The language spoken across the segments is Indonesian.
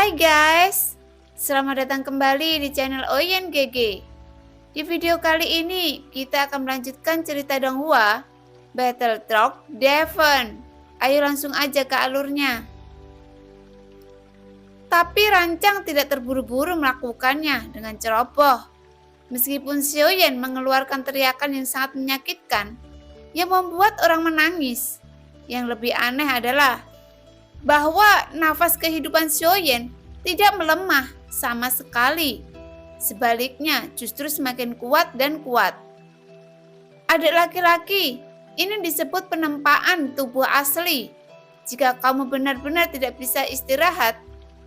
Hai guys, selamat datang kembali di channel OYNGG. Di video kali ini kita akan melanjutkan cerita Donghua Battle Truck Devon. Ayo langsung aja ke alurnya. Tapi Rancang tidak terburu-buru melakukannya dengan ceroboh. Meskipun Xiaoyan mengeluarkan teriakan yang sangat menyakitkan, yang membuat orang menangis. Yang lebih aneh adalah bahwa nafas kehidupan Xiaoyan tidak melemah sama sekali. Sebaliknya, justru semakin kuat dan kuat. Adik laki-laki, ini disebut penempaan tubuh asli. Jika kamu benar-benar tidak bisa istirahat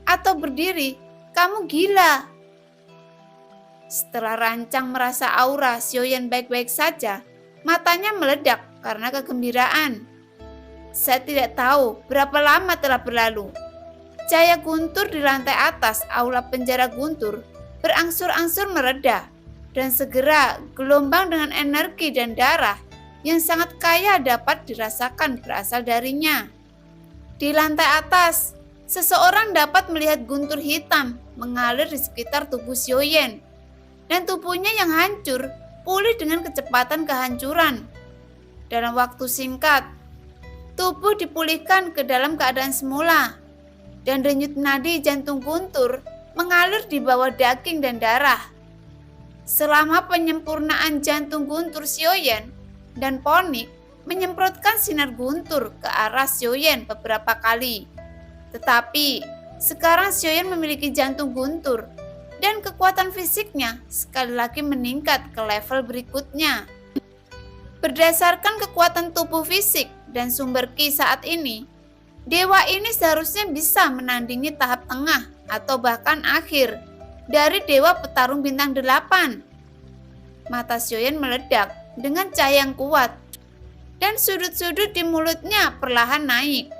atau berdiri, kamu gila. Setelah Rancang merasa aura Xiaoyan baik-baik saja, matanya meledak karena kegembiraan. Saya tidak tahu berapa lama telah berlalu. Cahaya guntur di lantai atas aula penjara guntur berangsur-angsur mereda, dan segera gelombang dengan energi dan darah yang sangat kaya dapat dirasakan berasal darinya. Di lantai atas, seseorang dapat melihat guntur hitam mengalir di sekitar tubuh Xiaoyan, dan tubuhnya yang hancur pulih dengan kecepatan kehancuran. Dalam waktu singkat, tubuh dipulihkan ke dalam keadaan semula, dan denyut nadi jantung guntur mengalir di bawah daging dan darah. Selama penyempurnaan jantung guntur Xiaoyan dan Ponik menyemprotkan sinar guntur ke arah Xiaoyan beberapa kali. Tetapi sekarang Xiaoyan memiliki jantung guntur dan kekuatan fisiknya sekali lagi meningkat ke level berikutnya. Berdasarkan kekuatan tubuh fisik dan sumber ki saat ini, dewa ini seharusnya bisa menandingi tahap tengah atau bahkan akhir dari dewa petarung bintang 8. Mata Xiaoyan meledak dengan cahaya yang kuat, dan sudut-sudut di mulutnya perlahan naik.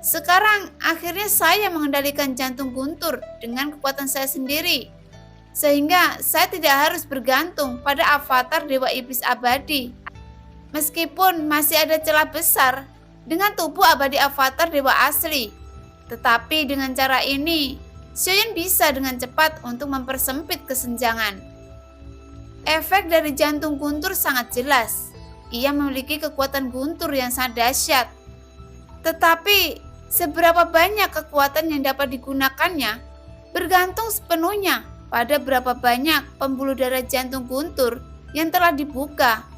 Sekarang akhirnya saya mengendalikan jantung guntur dengan kekuatan saya sendiri, sehingga saya tidak harus bergantung pada avatar dewa iblis abadi. Meskipun masih ada celah besar dengan tubuh abadi avatar dewa asli, tetapi dengan cara ini, Xiaoyan bisa dengan cepat untuk mempersempit kesenjangan. Efek dari jantung guntur sangat jelas. Ia memiliki kekuatan guntur yang sangat dahsyat. Tetapi, seberapa banyak kekuatan yang dapat digunakannya bergantung sepenuhnya pada berapa banyak pembuluh darah jantung guntur yang telah dibuka.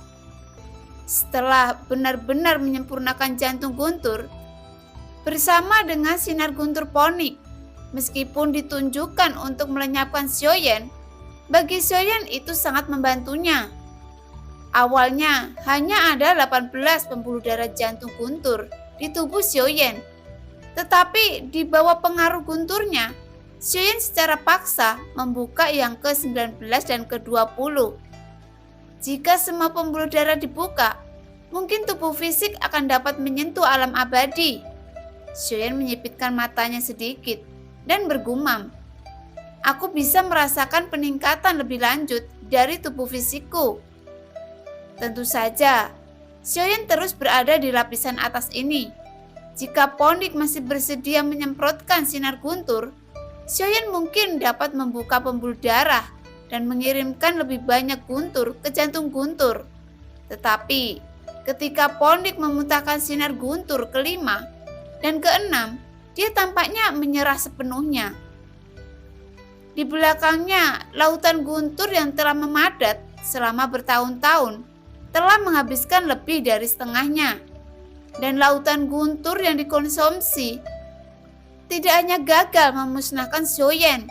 Setelah benar-benar menyempurnakan jantung guntur, bersama dengan sinar guntur Ponik, meskipun ditunjukkan untuk melenyapkan Xiaoyan, bagi Xiaoyan itu sangat membantunya. Awalnya hanya ada 18 pembuluh darah jantung guntur di tubuh Xiaoyan, tetapi di bawah pengaruh gunturnya, Xiaoyan secara paksa membuka yang ke-19 dan ke-20. Jika semua pembuluh darah dibuka, mungkin tubuh fisik akan dapat menyentuh alam abadi. Xiaoyan menyipitkan matanya sedikit dan bergumam, "Aku bisa merasakan peningkatan lebih lanjut dari tubuh fisikku." Tentu saja, Xiaoyan terus berada di lapisan atas ini. Jika Ponik masih bersedia menyemprotkan sinar guntur, Xiaoyan mungkin dapat membuka pembuluh darah dan mengirimkan lebih banyak guntur ke jantung guntur. Tetapi, ketika Ponik memuntahkan sinar guntur kelima dan keenam, dia tampaknya menyerah sepenuhnya. Di belakangnya, lautan guntur yang telah memadat selama bertahun-tahun telah menghabiskan lebih dari setengahnya. Dan lautan guntur yang dikonsumsi tidak hanya gagal memusnahkan Xiaoyan,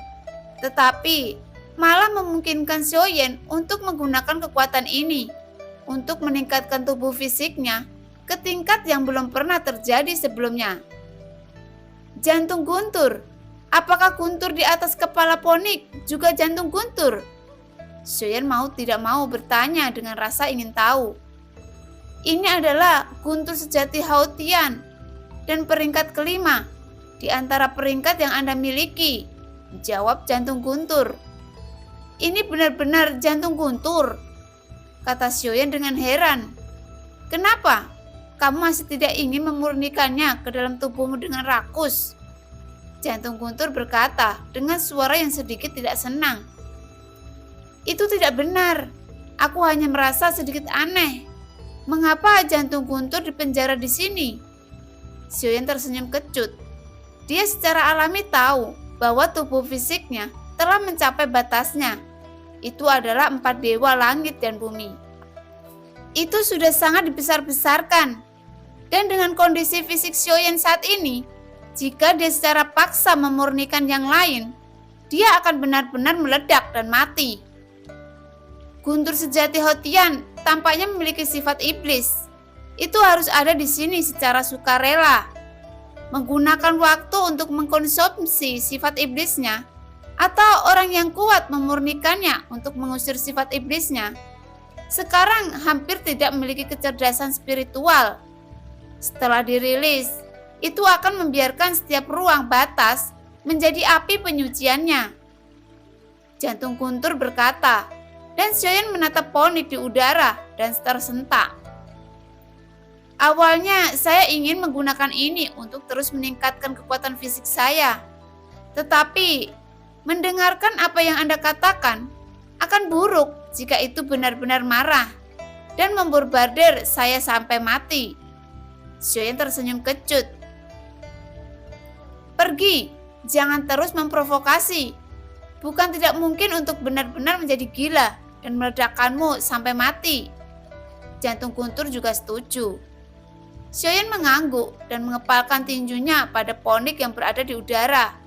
tetapi malah memungkinkan Xiaoyan untuk menggunakan kekuatan ini untuk meningkatkan tubuh fisiknya ke tingkat yang belum pernah terjadi sebelumnya. Jantung guntur. Apakah guntur di atas kepala Ponik juga jantung guntur? Xiaoyan mau tidak mau bertanya dengan rasa ingin tahu. Ini adalah guntur sejati Haotian dan peringkat kelima di antara peringkat yang Anda miliki, jawab jantung guntur. Ini benar-benar jantung guntur, kata Xiaoyan dengan heran. Kenapa? Kamu masih tidak ingin memurnikannya ke dalam tubuhmu dengan rakus? Jantung Guntur berkata dengan suara yang sedikit tidak senang. Itu tidak benar. Aku hanya merasa sedikit aneh. Mengapa jantung Guntur dipenjara di sini? Xiaoyan tersenyum kecut. Dia secara alami tahu bahwa tubuh fisiknya telah mencapai batasnya. Itu adalah 4 dewa langit dan bumi. Itu sudah sangat dibesar-besarkan. Dan dengan kondisi fisik Xiaoyan saat ini, jika dia secara paksa memurnikan yang lain, dia akan benar-benar meledak dan mati. Guntur sejati Hotian tampaknya memiliki sifat iblis. Itu harus ada di sini secara sukarela. Menggunakan waktu untuk mengkonsumsi sifat iblisnya, atau orang yang kuat memurnikannya untuk mengusir sifat iblisnya, sekarang hampir tidak memiliki kecerdasan spiritual. Setelah dirilis, itu akan membiarkan setiap ruang batas menjadi api penyuciannya. Jantung Guntur berkata, dan Xiaoyan menatap Phoenix di udara dan tersentak. Awalnya saya ingin menggunakan ini untuk terus meningkatkan kekuatan fisik saya. Tetapi, mendengarkan apa yang Anda katakan akan buruk jika itu benar-benar marah dan memborbardir saya sampai mati. Xiaoyan tersenyum kecut. Pergi, jangan terus memprovokasi. Bukan tidak mungkin untuk benar-benar menjadi gila dan meledakkanmu sampai mati. Jantung Guntur juga setuju. Xiaoyan mengangguk dan mengepalkan tinjunya pada Phoenix yang berada di udara.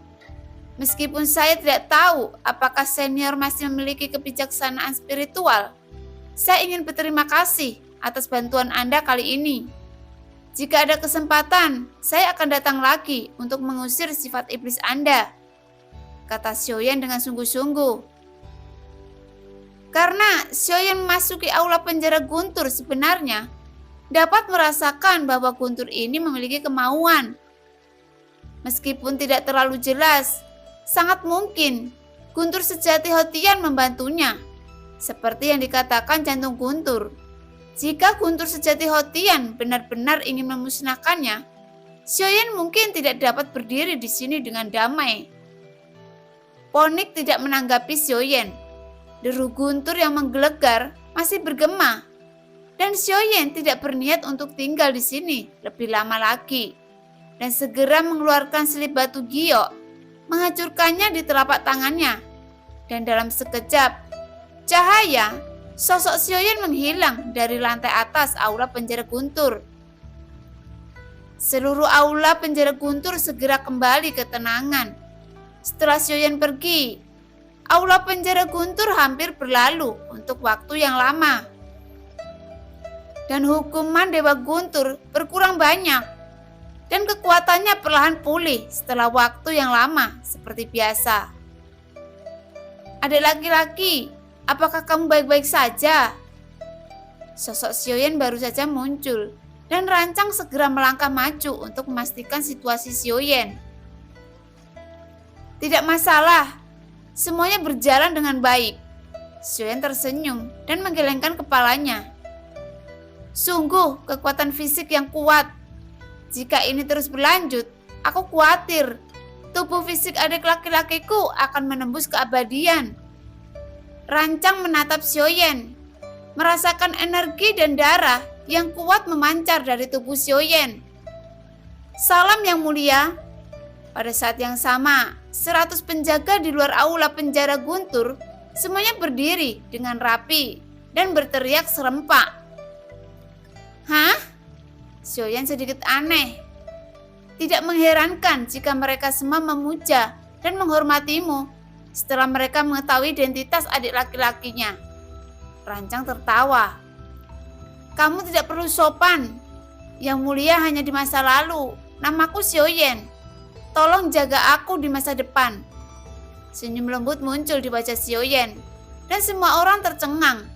Meskipun saya tidak tahu apakah senior masih memiliki kebijaksanaan spiritual, saya ingin berterima kasih atas bantuan Anda kali ini. Jika ada kesempatan, saya akan datang lagi untuk mengusir sifat iblis Anda, kata Xiaoyan dengan sungguh-sungguh. Karena Xiaoyan memasuki aula penjara Guntur sebenarnya dapat merasakan bahwa Guntur ini memiliki kemauan. Meskipun tidak terlalu jelas, sangat mungkin Guntur sejati Hotian membantunya, seperti yang dikatakan jantung Guntur. Jika Guntur sejati Hotian benar-benar ingin memusnahkannya, Xiaoyan mungkin tidak dapat berdiri di sini dengan damai. Phoenix tidak menanggapi Xiaoyan. Deru Guntur yang menggelegar masih bergema, dan Xiaoyan tidak berniat untuk tinggal di sini lebih lama lagi, dan segera mengeluarkan selip batu giok, menghancurkannya di telapak tangannya, dan dalam sekejap, cahaya sosok Xiaoyan menghilang dari lantai atas aula penjara Guntur. Seluruh aula penjara Guntur segera kembali ketenangan. Setelah Xiaoyan pergi, aula penjara Guntur hampir berlalu untuk waktu yang lama. Dan hukuman Dewa Guntur berkurang banyak. Dan kekuatannya perlahan pulih setelah waktu yang lama seperti biasa. Adik laki-laki, apakah kamu baik-baik saja? Sosok Xiaoyan baru saja muncul, dan Rancang segera melangkah maju untuk memastikan situasi Xiaoyan. Tidak masalah, semuanya berjalan dengan baik. Xiaoyan tersenyum dan menggelengkan kepalanya. Sungguh kekuatan fisik yang kuat. Jika ini terus berlanjut, aku khawatir tubuh fisik adik laki-lakiku akan menembus keabadian. Rancang menatap Xiaoyan, merasakan energi dan darah yang kuat memancar dari tubuh Xiaoyan. Salam yang mulia. Pada saat yang sama, 100 penjaga di luar aula penjara Guntur semuanya berdiri dengan rapi dan berteriak serempak. Hah? Xiaoyan sedikit aneh. Tidak mengherankan jika mereka semua memuja dan menghormatimu setelah mereka mengetahui identitas adik laki-lakinya. Rancang tertawa. Kamu tidak perlu sopan. Yang mulia hanya di masa lalu. Namaku Xiaoyan. Tolong jaga aku di masa depan. Senyum lembut muncul di wajah Xiaoyan, dan semua orang tercengang.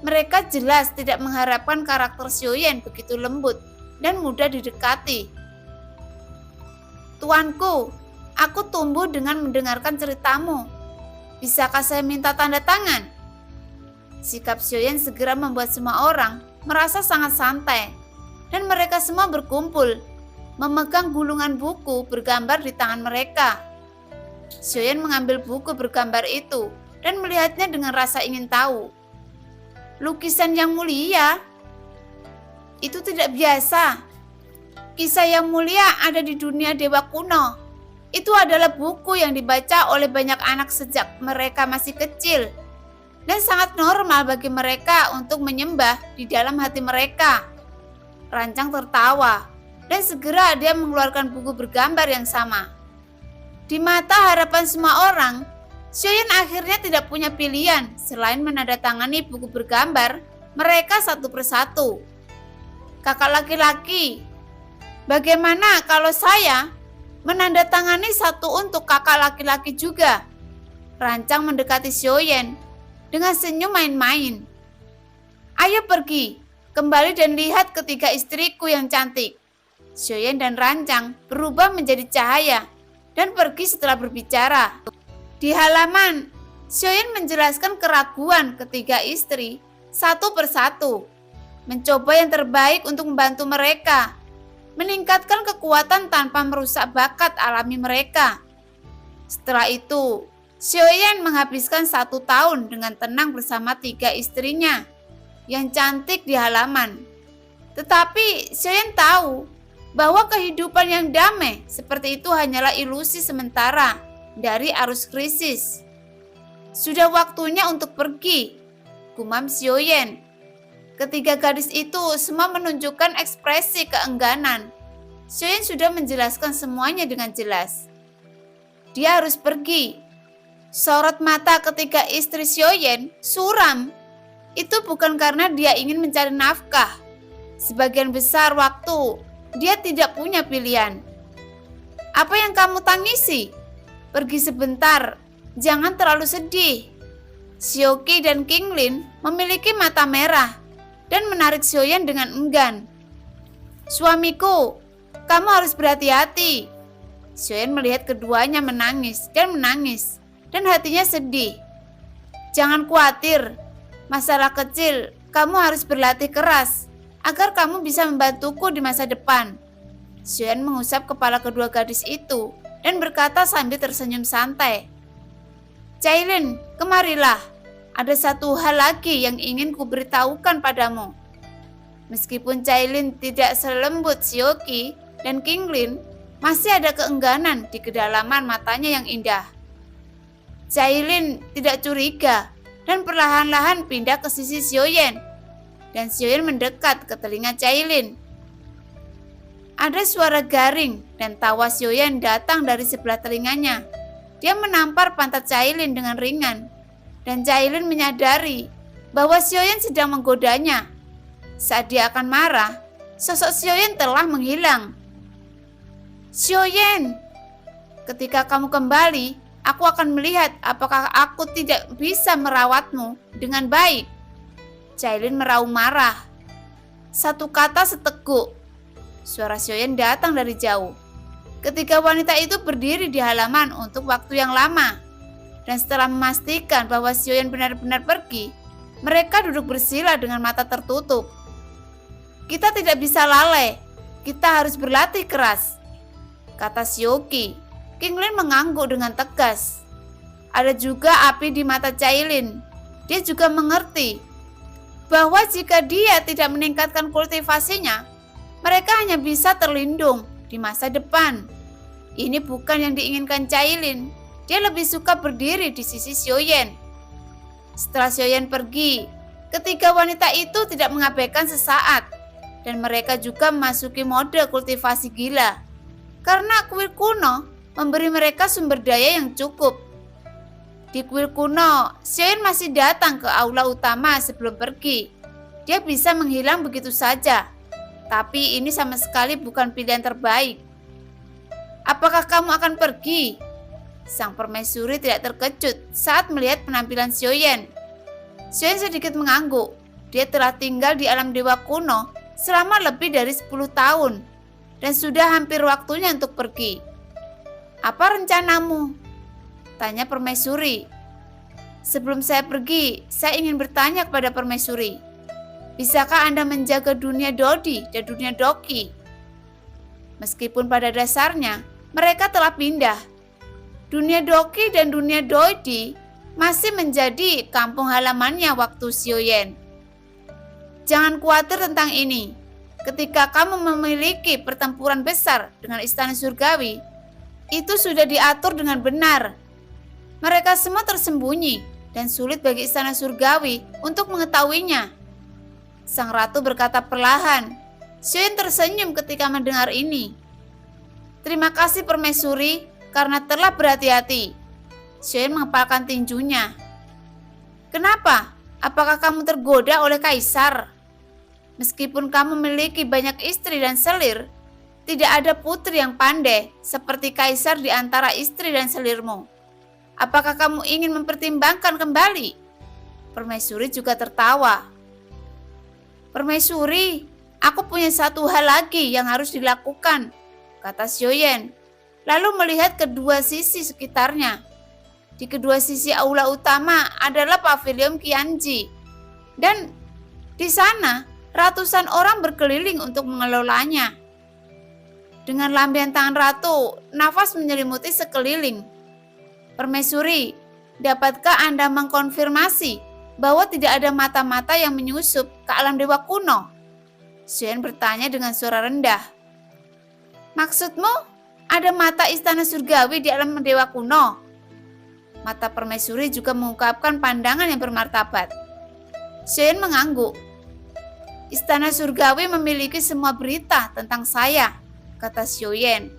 Mereka jelas tidak mengharapkan karakter Xiaoyan begitu lembut dan mudah didekati. Tuanku, aku tumbuh dengan mendengarkan ceritamu. Bisakah saya minta tanda tangan? Sikap Xiaoyan segera membuat semua orang merasa sangat santai, dan mereka semua berkumpul, memegang gulungan buku bergambar di tangan mereka. Xiaoyan mengambil buku bergambar itu dan melihatnya dengan rasa ingin tahu. Lukisan yang mulia? Itu tidak biasa. Kisah yang mulia ada di dunia dewa kuno. Itu adalah buku yang dibaca oleh banyak anak sejak mereka masih kecil. Dan sangat normal bagi mereka untuk menyembah di dalam hati mereka. Rancang tertawa, dan segera dia mengeluarkan buku bergambar yang sama. Di mata harapan semua orang, Xiaoyan akhirnya tidak punya pilihan selain menandatangani buku bergambar mereka satu persatu. Kakak laki-laki, bagaimana kalau saya menandatangani satu untuk kakak laki-laki juga? Rancang mendekati Xiaoyan dengan senyum main-main. Ayo pergi, kembali dan lihat ketiga istriku yang cantik. Xiaoyan dan Rancang berubah menjadi cahaya dan pergi setelah berbicara. Di halaman, Xiaoyan menjelaskan keraguan ketiga istri satu persatu, mencoba yang terbaik untuk membantu mereka, meningkatkan kekuatan tanpa merusak bakat alami mereka. Setelah itu, Xiaoyan menghabiskan 1 tahun dengan tenang bersama 3 istrinya yang cantik di halaman. Tetapi Xiaoyan tahu bahwa kehidupan yang damai seperti itu hanyalah ilusi sementara dari arus krisis. Sudah waktunya untuk pergi, gumam Xiaoyan. Ketiga gadis itu semua menunjukkan ekspresi keengganan. Xiaoyan sudah menjelaskan semuanya dengan jelas. Dia harus pergi. Sorot mata ketiga istri Xiaoyan suram. Itu bukan karena dia ingin mencari nafkah. Sebagian besar waktu, dia tidak punya pilihan. Apa yang kamu tangisi? Pergi sebentar, jangan terlalu sedih. Xiaoqi dan Qinglin memiliki mata merah dan menarik Xiaoyan dengan enggan. Suamiku, kamu harus berhati-hati. Xiaoyan melihat keduanya menangis dan hatinya sedih. Jangan khawatir, masalah kecil, kamu harus berlatih keras agar kamu bisa membantuku di masa depan. Xiaoyan mengusap kepala kedua gadis itu dan berkata sambil tersenyum santai. Cailin, kemarilah. Ada satu hal lagi yang ingin kuberitahukan padamu. Meskipun Cailin tidak selembut Xiaoqi dan Qinglin, masih ada keengganan di kedalaman matanya yang indah. Cailin tidak curiga dan perlahan-lahan pindah ke sisi Xiaoyan, dan Xiaoyan mendekat ke telinga Cailin. Ada suara garing dan tawa Xiaoyan datang dari sebelah telinganya. Dia menampar pantat Cailin dengan ringan, dan Cailin menyadari bahwa Xiaoyan sedang menggodanya. Saat dia akan marah, sosok Xiaoyan telah menghilang. Xiaoyan, ketika kamu kembali, aku akan melihat apakah aku tidak bisa merawatmu dengan baik. Cailin meraung marah. Satu kata seteguk. Suara Xiaoyan datang dari jauh. Ketiga wanita itu berdiri di halaman untuk waktu yang lama. Dan setelah memastikan bahwa Xiaoyan benar-benar pergi, mereka duduk bersila dengan mata tertutup. Kita tidak bisa lalai. Kita harus berlatih keras, kata Xiaoqi. Qinglin mengangguk dengan tegas. Ada juga api di mata Cailin. Dia juga mengerti bahwa jika dia tidak meningkatkan kultivasinya, mereka hanya bisa terlindung di masa depan. Ini bukan yang diinginkan Cailin. Dia lebih suka berdiri di sisi Xiaoyan. Setelah Xiaoyan pergi, ketiga wanita itu tidak mengabaikan sesaat, dan mereka juga memasuki mode kultivasi gila. Karena kuil kuno memberi mereka sumber daya yang cukup. Di kuil kuno, Xiaoyan masih datang ke aula utama sebelum pergi. Dia bisa menghilang begitu saja, tapi ini sama sekali bukan pilihan terbaik. Apakah kamu akan pergi? Sang permaisuri tidak terkejut saat melihat penampilan Xiaoyan. Xiaoyan sedikit mengangguk. Dia telah tinggal di alam dewa kuno selama lebih dari 10 tahun dan sudah hampir waktunya untuk pergi. Apa rencanamu? Tanya permaisuri. Sebelum saya pergi, saya ingin bertanya kepada permaisuri. Bisakah Anda menjaga dunia Dodi dan dunia Doki? Meskipun pada dasarnya mereka telah pindah. Dunia Doki dan dunia Doidi masih menjadi kampung halamannya waktu Xiaoyan. Jangan khawatir tentang ini. Ketika kamu memiliki pertempuran besar dengan istana surgawi, itu sudah diatur dengan benar. Mereka semua tersembunyi dan sulit bagi istana surgawi untuk mengetahuinya. Sang ratu berkata perlahan. Xiaoyan tersenyum ketika mendengar ini. Terima kasih permaisuri karena telah berhati-hati. Xiaoyan mengepalkan tinjunya. Kenapa? Apakah kamu tergoda oleh kaisar? Meskipun kamu memiliki banyak istri dan selir, tidak ada putri yang pandai seperti kaisar di antara istri dan selirmu. Apakah kamu ingin mempertimbangkan kembali? Permaisuri juga tertawa. Permaisuri, aku punya satu hal lagi yang harus dilakukan, kata Xiaoyan, lalu melihat kedua sisi sekitarnya. Di kedua sisi aula utama adalah pavilion Qianji, dan di sana ratusan orang berkeliling untuk mengelolanya. Dengan lambaian tangan ratu, nafas menyelimuti sekeliling. Permaisuri, dapatkah Anda mengkonfirmasi bahwa tidak ada mata-mata yang menyusup ke alam dewa kuno? Xiaoyan bertanya dengan suara rendah. Maksudmu, ada mata istana surgawi di alam dewa kuno? Mata permaisuri juga mengungkapkan pandangan yang bermartabat. Xiaoyan mengangguk. Istana surgawi memiliki semua berita tentang saya, kata Xiaoyan.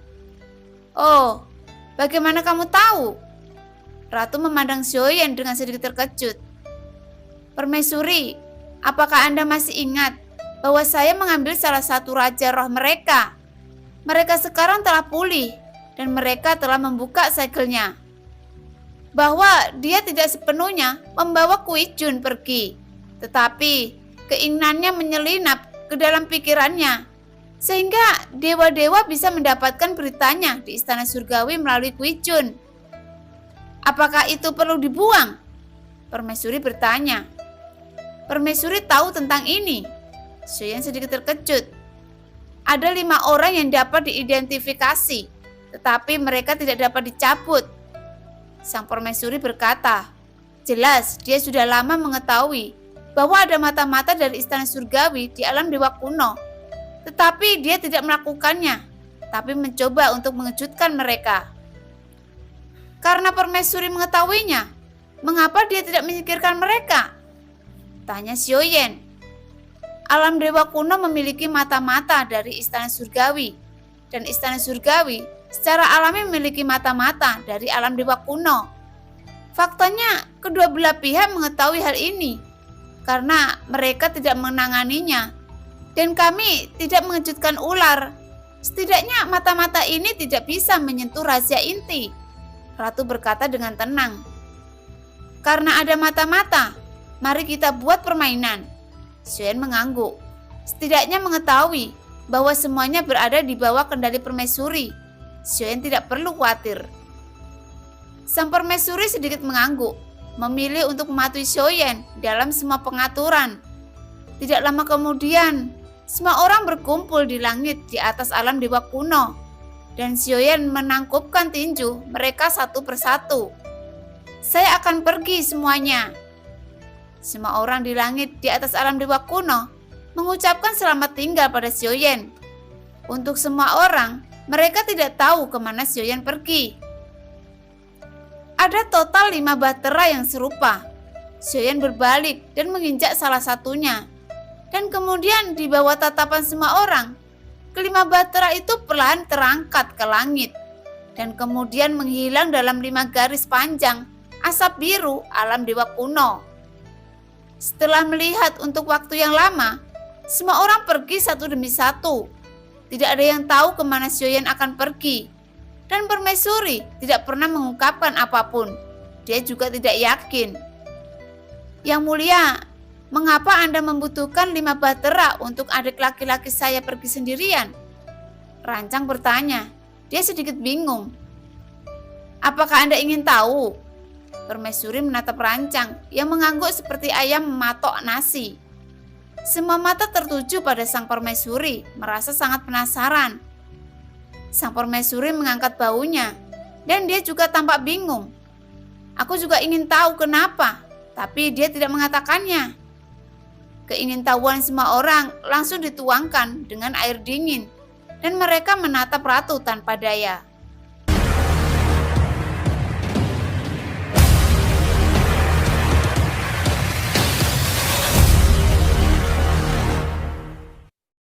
Oh, bagaimana kamu tahu? Ratu memandang Xiaoyan dengan sedikit terkejut. Permaisuri, apakah Anda masih ingat bahwa saya mengambil salah satu raja roh mereka? Mereka sekarang telah pulih dan mereka telah membuka segelnya. Bahwa dia tidak sepenuhnya membawa Kui Jun pergi, tetapi keinginannya menyelinap ke dalam pikirannya, sehingga dewa-dewa bisa mendapatkan beritanya di istana surgawi melalui Kui Jun. Apakah itu perlu dibuang? Permaisuri bertanya. Permaisuri tahu tentang ini. Xiaoyan sedikit terkejut. Ada 5 orang yang dapat diidentifikasi, tetapi mereka tidak dapat dicabut. Sang permaisuri berkata, jelas dia sudah lama mengetahui bahwa ada mata-mata dari istana surgawi di alam dewa kuno. Tetapi dia tidak melakukannya, tapi mencoba untuk mengejutkan mereka. Karena permaisuri mengetahuinya, mengapa dia tidak menyingkirkan mereka? Tanya Xiaoyan. Alam dewa kuno memiliki mata-mata dari istana surgawi, dan istana surgawi secara alami memiliki mata-mata dari alam dewa kuno. Faktanya, kedua belah pihak mengetahui hal ini, karena mereka tidak menanganinya, dan kami tidak mengejutkan ular. Setidaknya mata-mata ini tidak bisa menyentuh rahasia inti, Ratu berkata dengan tenang. Karena ada mata-mata, mari kita buat permainan. Xiaoyan mengangguk. Setidaknya mengetahui bahwa semuanya berada di bawah kendali permaisuri. Xiaoyan tidak perlu khawatir. Sang permaisuri sedikit mengangguk, memilih untuk mematuhi Xiaoyan dalam semua pengaturan. Tidak lama kemudian, semua orang berkumpul di langit di atas alam dewa kuno, dan Xiaoyan menangkupkan tinju mereka satu persatu. Saya akan pergi semuanya. Semua orang di langit di atas alam dewa kuno mengucapkan selamat tinggal pada Xiaoyan. Untuk semua orang, mereka tidak tahu kemana Xiaoyan pergi. Ada total 5 bahtera yang serupa. Xiaoyan berbalik dan menginjak salah satunya. Dan kemudian di bawah tatapan semua orang, kelima bahtera itu perlahan terangkat ke langit. Dan kemudian menghilang dalam 5 garis panjang asap biru alam dewa kuno. Setelah melihat untuk waktu yang lama, semua orang pergi satu demi satu. Tidak ada yang tahu kemana Xiaoyan akan pergi. Dan permaisuri tidak pernah mengungkapkan apapun. Dia juga tidak yakin. Yang mulia, mengapa Anda membutuhkan 5 bahtera untuk adik laki-laki saya pergi sendirian? Rancang bertanya. Dia sedikit bingung. Apakah Anda ingin tahu? Permaisuri menatap Rancang yang mengangguk seperti ayam mematok nasi. Semua mata tertuju pada sang permaisuri, merasa sangat penasaran. Sang permaisuri mengangkat bahunya, dan dia juga tampak bingung. Aku juga ingin tahu kenapa, tapi dia tidak mengatakannya. Keingintahuan semua orang langsung dituangkan dengan air dingin, dan mereka menatap ratu tanpa daya.